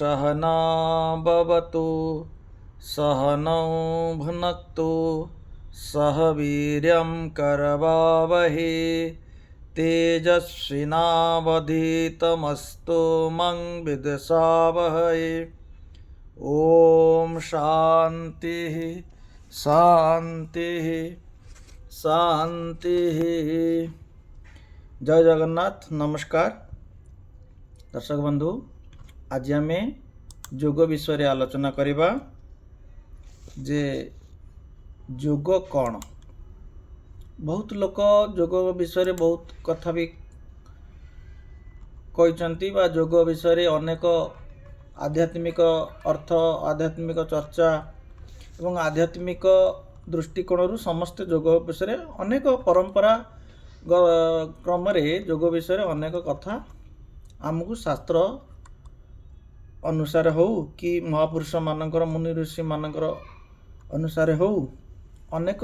सहना भवतु सहनौ भुनक्तु सह वीर्यं करवावहे तेजस्विनावधीतमस्तु मा विद्विषावहै। ओम शांति शांति शांति। जय जगन्नाथ। नमस्कार दर्शक बंधु, आज आम योग विषय आलोचना करिबा जे योग कौन। बहुत लोक योग विषय बहुत कथा भी कहते बा योग विषय अनेक आध्यात्मिक अर्थ आध्यात्मिक चर्चा एवं आध्यात्मिक दृष्टिकोण समस्त योग विषय अनेक परंपरा क्रम योग विषय अनेक कथा आमको शास्त्र अनुसार हो कि महापुरुष मानकर मुनि ऋषि मानकर अनुसार हो अनेक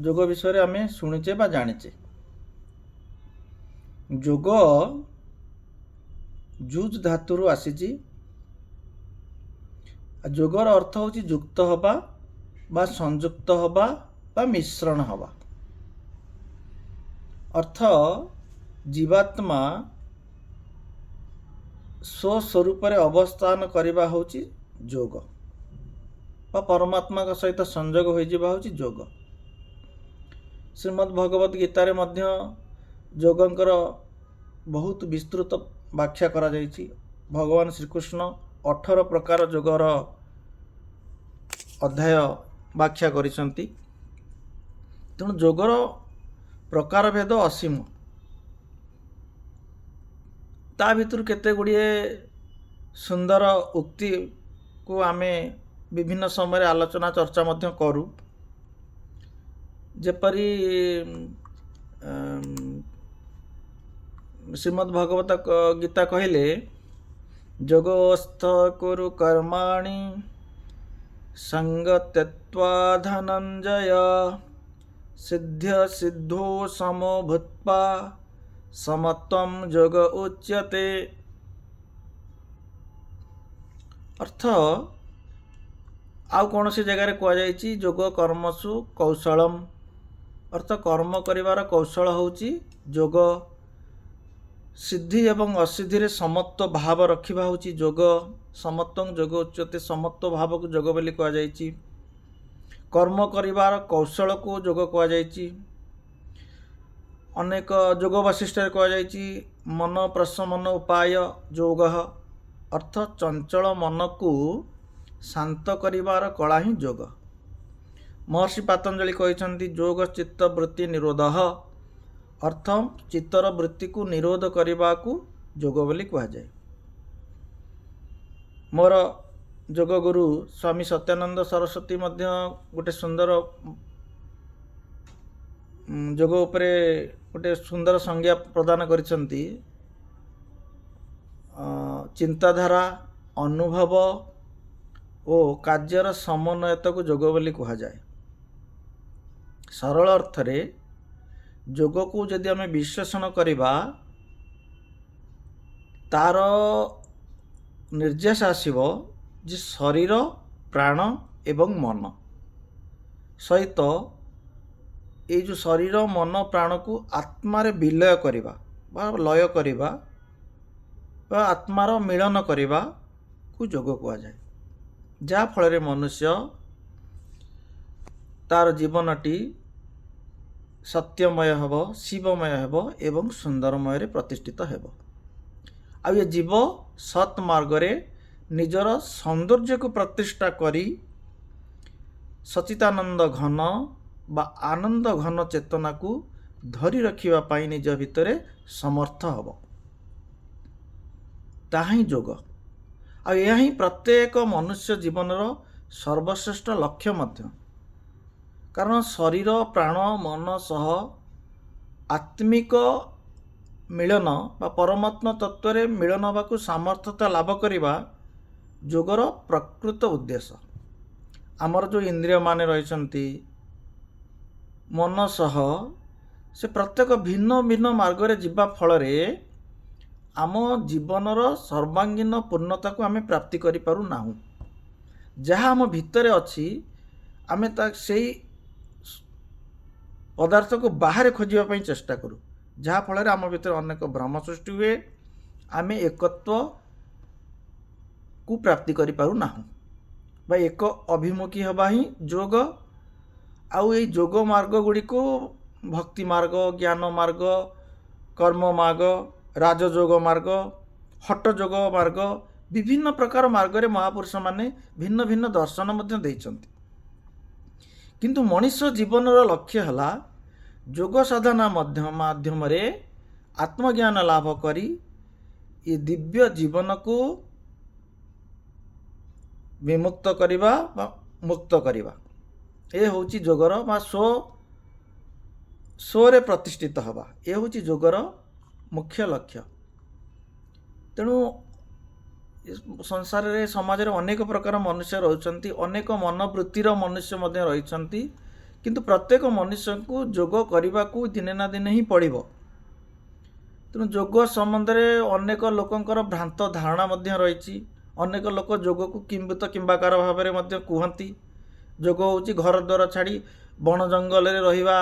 योग विषय आम शुणीचे बा जानीचे। योग जुज धातु आसी। योगर अर्थ हूँ युक्त हवा बा संयुक्त हवा बा मिश्रण हवा। अर्थ जीवात्मा स्वस्वरूप अवस्थान करने हूँ योग बा परमात्मा सहित संयोग हो योग। श्रीमद् भगवत गीतार मध्य योगंकर बहुत विस्तृत व्याख्या करा जायछि। भगवान श्रीकृष्ण 18 प्रकार योगर अध्याय व्याख्या करिसंती। तेणु योगर प्रकार भेद असीम। ता भितर केते गुड़िए सुंदर उक्ति को आमे विभिन्न समय आलोचना चर्चा मध्य करू। जेपरी श्रीमद् भगवत गीता कहले योगस्थ कुरु कर्माणि संग त्यक्त्वा धनंजय सिद्ध्य सिद्धो समो भूत्वा समत्वं योग उच्यते। अर्थ आउ कौन सी जगह कह जाइछि योग कर्मसु कौशलम। अर्थ कर्म करिवार कौशल होउछि योग। सिद्धि एवं असिद्धि रे समत्व भाव रखिबा होउछि योग। समत्वं योग उच्यते। समत्व भाव को योग बोली कह जाइछि। कर्म करिवार कौशल को योग कह जाइछि। अनेक योग वशिष्ठ कह जाइछि मन प्रशमन उपाय योग। अर्थ चंचल मन को शांत करिवार कला ही योग। महर्षि पतंजलि कहते योग चित्त वृत्ति निरोध। अर्थ चित्तर वृत्ति को निरोध करने को योग बोली कह जाए। मोर योग गुरु स्वामी सत्यानंद सरस्वती मध्य गोटे सुंदर योग उपरे गोटे सुंदर संज्ञा प्रदान करिसंती। चिंताधारा अनुभव और कार्यर समन्वयता को योग बोली कह जाए। सरल अर्थ रे योग को यदि आम विश्लेषण करिबा तार निर्देश आसीबो जे शरीर प्राण एवं मन सहित ये जो शरीर मन प्राण को आत्मारे विलय करिबा बा लय करिबा बा आत्मार मिलन करिबा को योग कह जाए। जा फल मनुष्य तार जीवनटी सत्यमय हेब शिवमय हेब एवं सुंदरमय प्रतिष्ठित हेब। आ ये जीव सत्मार्ग रे निजर सौंदर्य को प्रतिष्ठा करी सचितानंद घन बा आनंद घन चेतना को धरी रखिबा पाई निज भितरे समर्थ हब। ताहा ही योग। आ यह ही प्रत्येक मनुष्य जीवनर सर्वश्रेष्ठ लक्ष्य मध्य। कारण शरीर प्राण मन सह आत्मिक मिलन बा परमात्मा तत्व रे मिलन होगा सामर्थ्यता लाभ करवा योगर प्रकृत उद्देश्य। आमर जो इंद्रिय मान रही मन सह से प्रत्येक भिन्न भिन्न मार्ग रे जिबा फल रे आम जीवनर सर्वांगीन पूर्णता को आम प्राप्ति करूँ जहाँ आम भितर अच्छी आम से पदार्थ को बाहर खोजापी चेष्टा करूँ जहाँ फल आम भीतर अनेक भ्रम सृष्टि हुए आम एकत्व को प्राप्ति करूँ एक अभिमुखी हवा ही योग आउ ये योग मार्ग गुड़ी को भक्ति मार्ग ज्ञान मार्ग कर्म मार्ग राजयोग मार्ग हठ योग मार्ग विभिन्न प्रकार मार्ग रे महापुरुष माने भिन्न भिन्न दर्शन मध्य देइछन्ति किंतु मनुष्य जीवनर लक्ष्य हला योग साधना माध्यम रे आत्मज्ञान लाभ करी ये दिव्य जीवन को विमुक्त करिबा मुक्त करिबा ए होची जोगर बा स्वरे प्रतिष्ठित हवा ए होची जोगर मुख्य लक्ष्य। तेणु संसार रे समाज रे अनेक प्रकार मनुष्य रहउचंती अनेक मनोवृत्तिर मनुष्य मध्य रहिचंती किंतु प्रत्येक मनुष्य को योग करने को दिने ना दिने ही पड़िबो। तेणु योग संबंध में अनेक लोकंकर भ्रांत धारणा मध्य रही अनेक लोक योग को किंबित किंबाकार भाव में मध्य कहती योग होची घर द्वार छाड़ी बण जंगल रे रहिबा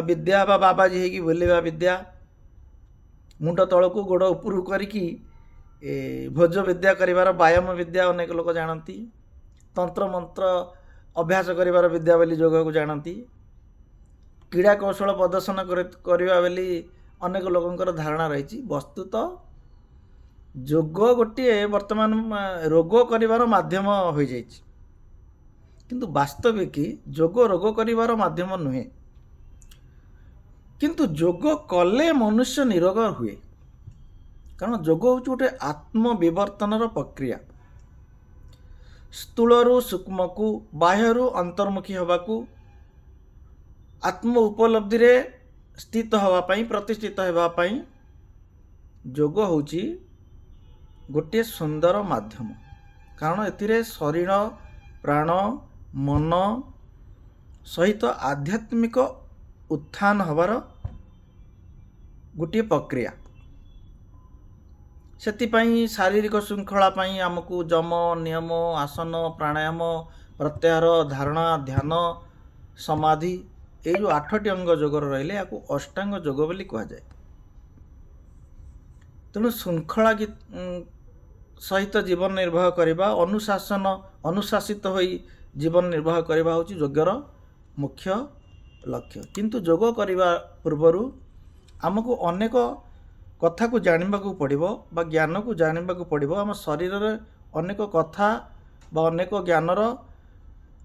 विद्या बा बाबाजी हेकी बुलिबा विद्या मुंड तल को गोड़ उपरू करिकी भोज विद्या करिवार व्यायाम विद्या अनेक लोक जानती तंत्र मंत्र अभ्यास करिवार विद्या बोली योग को जानती क्रीड़ा कौशल प्रदर्शन करवा बोली अनेक लोकंकर धारणा रही वस्तुतः योग गोटे वर्तमान रोग करिवार माध्यम हो जाइछि किंतु वास्तविक योग रोग करिवार माध्यम नुहे किंतु योग कले मनुष्य निरोग हुए कारण योग हूँ गोटे आत्मविवर्तनर प्रक्रिया स्थूलरू सूक्ष्म को बाह्यरू अंतर्मुखी हवाकू आत्म उपलब्धि रे स्थित हवापाई प्रतिष्ठित हवापाई योग होची गोटे सुंदर माध्यम कारण एथिरे शरीर प्राण मन सहित आध्यात्मिक उत्थान हबार गोटे प्रक्रिया सेतिपाई शारीरिक श्रृंखला पाई आमको जम नियम आसन प्राणायाम प्रत्याहार धारणा ध्यान समाधि ये जो 8टी अंग जोगर रहिले याकू अष्टांग जोग बोली कहा जाए। तेणु श्रृंखला सहित जीवन निर्वाह करवा अनुशासित होई जीवन निर्वाह करवा होची योग्यर मुख्य लक्ष्य किंतु योग करने पूर्वर आमको अनेक कथा को जानवा को पड़िबो बा ज्ञान को जानवा को पड़िबो आम शरीर रे अनेक कथा बा अनेक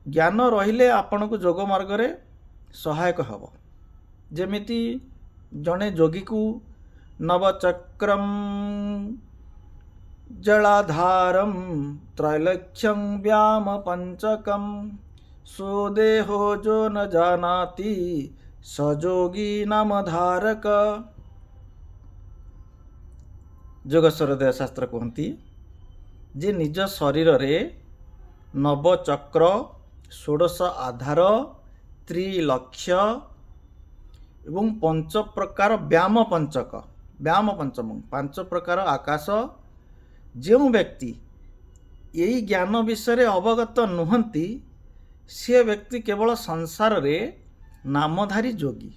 ज्ञान रहिले आपण को योग मार्ग रे सहायक हबो। जेमिति जड़े योगी को नवचक्रम जलाधारम त्रैलक्ष्यं व्याम पंचकम सुदेहो जो न जानाति सजोगी नाम धारक। जोगेश्वर शास्त्र कहती जे निज शरीर रे नवचक्र 16 आधार त्रिलक्ष्य एवं 5 प्रकार व्याम पंचम 5 प्रकार आकाश जो व्यक्ति यही ज्ञान विषय अवगत नुहंती से व्यक्ति केवल संसार रे नामधारी योगी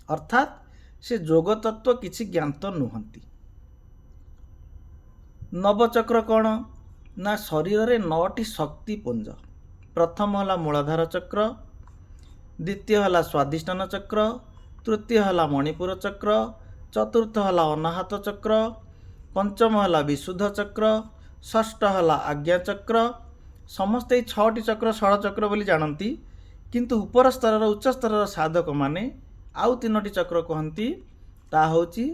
अर्थात से जोग तत्व किसी ज्ञात नुहंती। नवचक्र कौन ना शरीर रे 9टी शक्ति पुंज प्रथम हला मूलाधार चक्र द्वितीय हला स्वादिष्ठान चक्र तृतीय हला मणिपुर चक्र चतुर्थ हला अनाहत चक्र पंचम हला विशुद्ध चक्र षष्ठ हला आज्ञा चक्र समस्त 6टी चक्र षड़ चक्र बोली जानती किंतु ऊपर स्तर उच्च स्तर साधक माने आउ 3टी चक्र कहती ता होची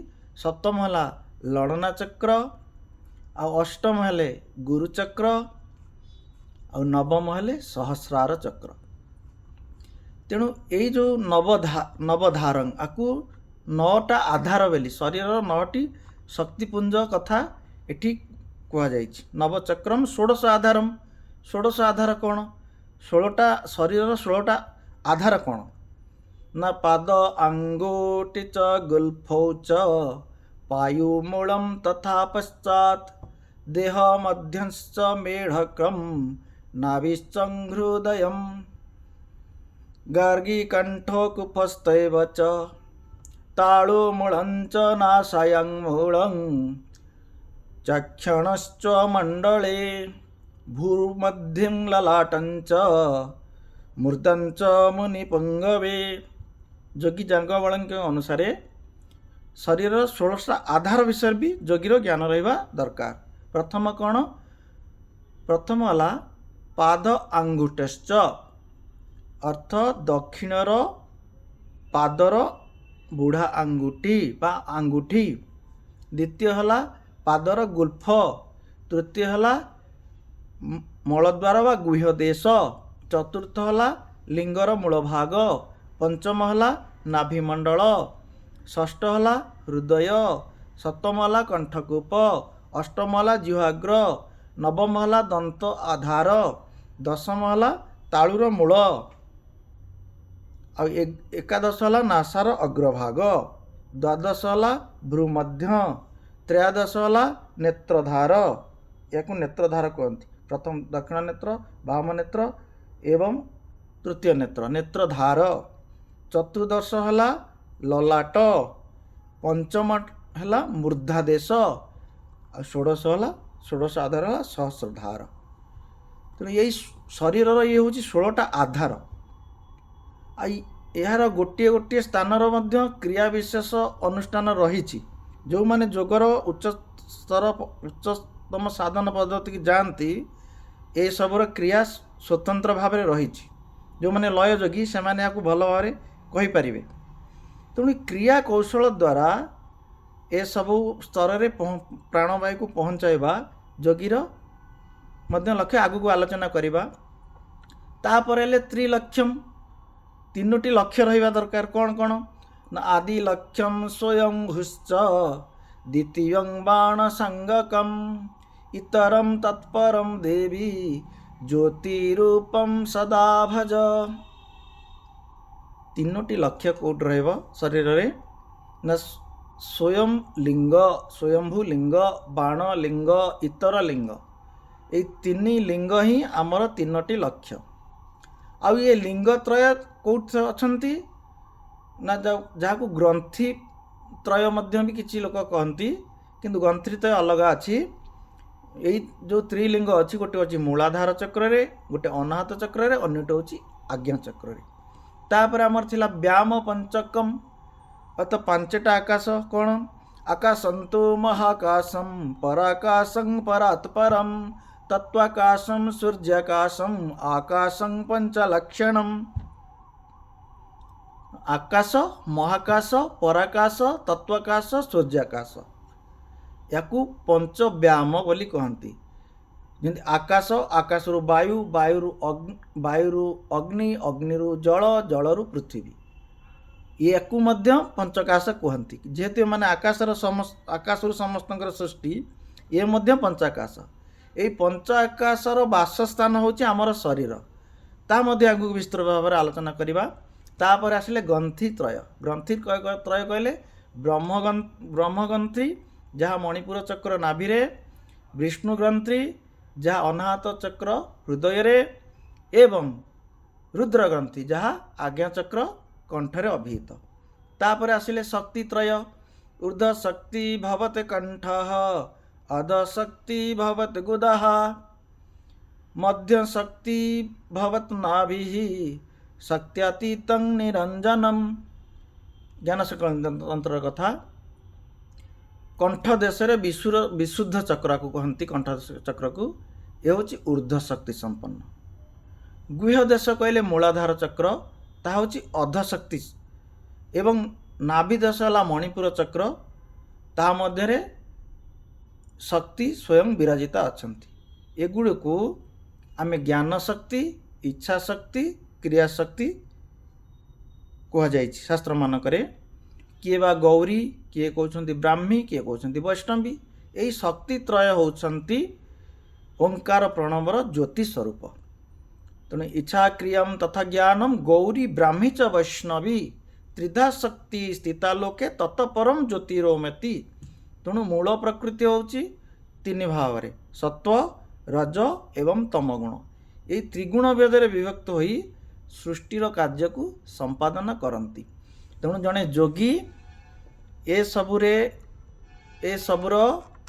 सप्तम हला लड़ना चक्र आ अष्टम हेले गुरु चक्र आ नवम हेले सहस्रार चक्र। तेणु यही जो नवधारंग आकु 9टा आधार बोली शरीर 9टी शक्तिपुंज कथा एठी कह जाइछि। नवचक्रम 16 आधारम 16 आधार कौन 16टा शरीर 16टा आधार कौन ना पाद अंगुटी च गुल्फौ च पायुमूलं तथा पश्चात् देहमध्यश्च मेढकं नाभिश्चहृदयं गार्गीकण्ठकुपस्थैव च ताळुमूलं च नासायं मूलं चक्षणश्च मण्डले भूमध्यं ललाटं च मूर्धं च मुनिपुङ्गवे। जोगी जांगवळଙ୍କ ଅନୁସାରେ ଶରୀରର 16ଟା ଆଧାର ବିଷୟରେ ବି ଯୋଗୀର ଜ୍ଞାନ ରହିବା ଦରକାର। ପ୍ରଥମ କ'ଣ? ପ୍ରଥମ ହେଲା ପାଦ ଆଙ୍ଗୁଠଶ୍ଚ, ଅର୍ଥ ଦକ୍ଷିଣର ପାଦର ବୁଢ଼ା ଆଙ୍ଗୁଠି ବା ଆଙ୍ଗୁଠି। ଦ୍ୱିତୀୟ ହେଲା ପାଦର ଗୁଳ୍ଫ। ତୃତୀୟ ହେଲା ମଳଦ୍ୱାର ବା ଗୁହ୍ୟ ଦେଶ। ଚତୁର୍ଥ ହେଲା ଲିଙ୍ଗର ମୂଳ ଭାଗ। ପଞ୍ଚମ ହେଲା ନାଭିମଣ୍ଡଳ। ଷଷ୍ଠ ହେଲା ହୃଦୟ। ସପ୍ତମ ହେଲା କଣ୍ଠକୂପ। ଅଷ୍ଟମ ହେଲା ଜିହ୍ୱାଗ୍ର। ନବମ ହେଲା ଦନ୍ତ ଆଧାର। ଦଶମ ହେଲା ତାଳୁର ମୂଳ। ଆଉ ଏକାଦଶ ହେଲା ନାସାର ଅଗ୍ରଭାଗ। ଦ୍ୱାଦଶ ହେଲା ଭ୍ରୁମଧ୍ୟ। ତ୍ରୟୋଦଶ ହେଲା ନେତ୍ରଧାର। ଏହାକୁ ନେତ୍ରଧାର କୁହନ୍ତି। ପ୍ରଥମ ଦକ୍ଷିଣ ନେତ୍ର, ବାମ ନେତ୍ର ଏବଂ ତୃତୀୟ ନେତ୍ର ନେତ୍ରଧାର। ଚତୁର୍ଦଶ ହେଲା ଲଲାଟ। ପଞ୍ଚମ ହେଲା ମୂର୍ଦ୍ଧାଦେଶ। ଆଉ ଷୋଡ଼ଶ ଆଧାର ହେଲା ସହସ୍ରଧାର। ତେଣୁ ଏଇ ଶରୀରର ଇଏ ହେଉଛି 16ଟା ଆଧାର। ଆଉ ଏହାର ଗୋଟିଏ ଗୋଟିଏ ସ୍ଥାନର ମଧ୍ୟ କ୍ରିୟା ବିଶେଷ ଅନୁଷ୍ଠାନ ରହିଛି। ଯେଉଁମାନେ ଯୋଗର ଉଚ୍ଚତମ ସାଧନ ପଦ୍ଧତିକି ଯାଆନ୍ତି, ଏସବୁର କ୍ରିୟା ସ୍ୱତନ୍ତ୍ର ଭାବରେ ରହିଛି। ଯେଉଁମାନେ ଲୟ ଯୋଗୀ ସେମାନେ ଏହାକୁ ଭଲ ଭାବରେ କହିପାରିବେ। ତେଣୁ କ୍ରିୟା କୌଶଳ ଦ୍ୱାରା ଏସବୁ ସ୍ତରରେ ପ୍ରାଣବାୟୁକୁ ପହଞ୍ଚାଇବା ଯୋଗୀର ମଧ୍ୟ ଲକ୍ଷ୍ୟ। ଆଗକୁ ଆଲୋଚନା କରିବା। ତାପରେ ହେଲେ ତ୍ରିଲକ୍ଷ୍ୟମ୍, 3ଟି ଲକ୍ଷ୍ୟ ରହିବା ଦରକାର। କ'ଣ କ'ଣ? ନା ଆଦି ଲକ୍ଷ୍ୟಂ ସ୍ୱୟଂ ଭୁଶ୍ଚ, ଦ୍ୱିତୀୟଂ ବାଣ ସାଙ୍ଗକମ୍, ଇତରಂ ତତ୍ପରಂ ଦେବୀ ଜ୍ୟୋତିରୂପಂ ସଦା ଭଜ। 3ଟି ଲକ୍ଷ୍ୟ କେଉଁଠି ରହିବ ଶରୀରରେ? ନା ସ୍ୱୟଂ ଲିଙ୍ଗ, ସ୍ୱୟଂଭୂ ଲିଙ୍ଗ, ବାଣ ଲିଙ୍ଗ, ଇତର ଲିଙ୍ଗ। ଏଇ 3 ଲିଙ୍ଗ ହିଁ ଆମର 3ଟି ଲକ୍ଷ୍ୟ। ଆଉ ଏ ଲିଙ୍ଗତ୍ରୟ କେଉଁଠି ଅଛନ୍ତି? ନା ଯାହାକୁ ଗ୍ରନ୍ଥି ତ୍ରୟ ମଧ୍ୟ ବି କିଛି ଲୋକ କହନ୍ତି, କିନ୍ତୁ ଗ୍ରନ୍ଥିତ୍ରୟ ଅଲଗା ଅଛି। ଏଇ ଯେଉଁ ତ୍ରିଲିଙ୍ଗ ଅଛି, ଗୋଟେ ଅଛି ମୂଳାଧାର ଚକ୍ରରେ, ଗୋଟେ ଅନାହତ ଚକ୍ରରେ, ଅନ୍ୟଟି ହେଉଛି ଆଜ୍ଞା ଚକ୍ରରେ। ତାପରେ ଆମର ଥିଲା ବ୍ୟାମ ପଞ୍ଚକମ୍, ଅର୍ଥ 5ଟା ଆକାଶ। କ'ଣ? ଆକାଶନ୍ତୁ ମହାକାଶಂ, ପରାକାଶଂ ପରାତ୍ପରಂ, ତତ୍ତ୍ୱାକାଶଂ ସୂର୍ଯ୍ୟାକାଶଂ, ଆକାଶଂ ପଞ୍ଚଲକ୍ଷଣମ୍। ଆକାଶ, ମହାକାଶ, ପରାକାଶ, ତତ୍ତ୍ୱାକାଶ, ସୂର୍ଯ୍ୟାକାଶ। ୟାକୁ ପଞ୍ଚବ୍ୟାମ ବୋଲି କହନ୍ତି। ଯେମିତି ଆକାଶ, ଆକାଶରୁ ବାୟୁ, ବାୟୁରୁ ଅଗ୍ନି, ଅଗ୍ନିରୁ ଜଳ, ଜଳରୁ ପୃଥିବୀ। ୟାକୁ ମଧ୍ୟ ପଞ୍ଚକାଶ କୁହନ୍ତି। ଯେହେତୁ ଏମାନେ ଆକାଶରୁ ସମସ୍ତଙ୍କର ସୃଷ୍ଟି, ଏ ମଧ୍ୟ ପଞ୍ଚାକାଶ। ଏଇ ପଞ୍ଚ ଆକାଶର ବାସସ୍ଥାନ ହେଉଛି ଆମର ଶରୀର। ତା ମଧ୍ୟ ଆଗକୁ ବିସ୍ତୃତ ଭାବରେ ଆଲୋଚନା କରିବା। ତାପରେ ଆସିଲେ ଗ୍ରନ୍ଥିତ୍ରୟ। ଗ୍ରନ୍ଥିତ୍ରୟ କହିଲେ ବ୍ରହ୍ମଗ୍ରନ୍ଥି, ଯାହା ମଣିପୁର ଚକ୍ର ନାଭିରେ, ବିଷ୍ଣୁ ଗ୍ରନ୍ଥି, ଯାହା ଅନାହତ ଚକ୍ର ହୃଦୟରେ, ଏବଂ ରୁଦ୍ର ଗ୍ରନ୍ଥି, ଯାହା ଆଜ୍ଞା ଚକ୍ର କଣ୍ଠରେ ଅଭିହିତ। ତାପରେ ଆସିଲେ ଶକ୍ତିତ୍ରୟ। ଊର୍ଦ୍ଧ୍ୱ ଶକ୍ତି ଭବତେ କଣ୍ଠଃ, ଅଧଃ ଶକ୍ତି ଭବତେ ଗୁଦଃ, ମଧ୍ୟ ଶକ୍ତି ଭବତ୍ ନାଭିଃ, ଶକ୍ତ୍ୟତୀତଂ ନିରଞ୍ଜନମ୍। ଜ୍ଞାନଶକଳତନ୍ତ୍ରର କଥା। କଣ୍ଠ ଦେଶରେ ବିଶୁଦ୍ଧ ଚକ୍ରକୁ କହନ୍ତି। କଣ୍ଠ ଚକ୍ରକୁ ଏ ହେଉଛି ଊର୍ଦ୍ଧ୍ୱ ଶକ୍ତି ସମ୍ପନ୍ନ। ଗୁହ୍ୟ ଦେଶ କହିଲେ ମୂଳାଧାର ଚକ୍ର, ତାହା ହେଉଛି ଅଧଶକ୍ତି। ଏବଂ ନାଭି ଦେଶ ହେଲା ମଣିପୁର ଚକ୍ର, ତାହା ମଧ୍ୟରେ ଶକ୍ତି ସ୍ୱୟଂ ବିରାଜିତା ଅଛନ୍ତି। ଏଗୁଡ଼ିକୁ ଆମେ ଜ୍ଞାନ ଶକ୍ତି, ଇଚ୍ଛା ଶକ୍ତି, କ୍ରିୟା ଶକ୍ତି କୁହାଯାଇଛି ଶାସ୍ତ୍ରମାନଙ୍କରେ। କିଏ ବା ଗୌରୀ, କିଏ କହୁଛନ୍ତି ବ୍ରାହ୍ମୀ, କିଏ କହୁଛନ୍ତି ବୈଷ୍ଣବୀ। ଏହି ଶକ୍ତିତ୍ରୟ ହେଉଛନ୍ତି ଓଙ୍କାର ପ୍ରଣବର ଜ୍ୟୋତି ସ୍ୱରୂପ। ତେଣୁ ଇଚ୍ଛା କ୍ରିୟମ୍ ତଥା ଜ୍ଞାନମ୍ ଗୌରୀ ବ୍ରାହ୍ମୀ ଚ ବୈଷ୍ଣବୀ ତ୍ରିଧା ଶକ୍ତି ସ୍ଥିତା ଲୋକେ ତତଃପରମ୍ ଜ୍ୟୋତିରୋମତି। ତେଣୁ ମୂଳ ପ୍ରକୃତି ହେଉଛି ତିନି ଭାବରେ ସତ୍ଵ ରଜ ଏବଂ ତମଗୁଣ। ଏହି ତ୍ରିଗୁଣ ଭେଦରେ ବିଭକ୍ତ ହୋଇ ସୃଷ୍ଟିର କାର୍ଯ୍ୟକୁ ସମ୍ପାଦନ କରନ୍ତି। ତେଣୁ ଜଣେ ଯୋଗୀ ଏସବୁର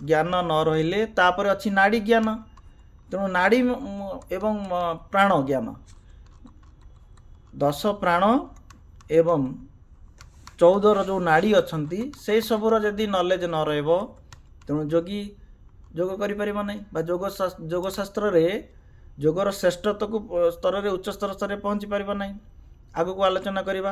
ଜ୍ଞାନ ନ ରହିଲେ, ତାପରେ ଅଛି ନାଡ଼ି ଜ୍ଞାନ। ତେଣୁ ନାଡ଼ି ଏବଂ ପ୍ରାଣ ଜ୍ଞାନ, 10 ପ୍ରାଣ ଏବଂ 14ର ଯେଉଁ ନାଡ଼ି ଅଛନ୍ତି ସେସବୁର ଯଦି ନଲେଜ ନ ରହିବ, ତେଣୁ ଯୋଗୀ ଯୋଗ କରିପାରିବ ନାହିଁ। ବା ଯୋଗଶାସ୍ତ୍ରରେ ଯୋଗର ଶ୍ରେଷ୍ଠତ୍ୱକୁ ସ୍ତରରେ ଉଚ୍ଚ ସ୍ତରରେ ପହଞ୍ଚି ପାରିବ ନାହିଁ। ଆଗକୁ ଆଲୋଚନା କରିବା।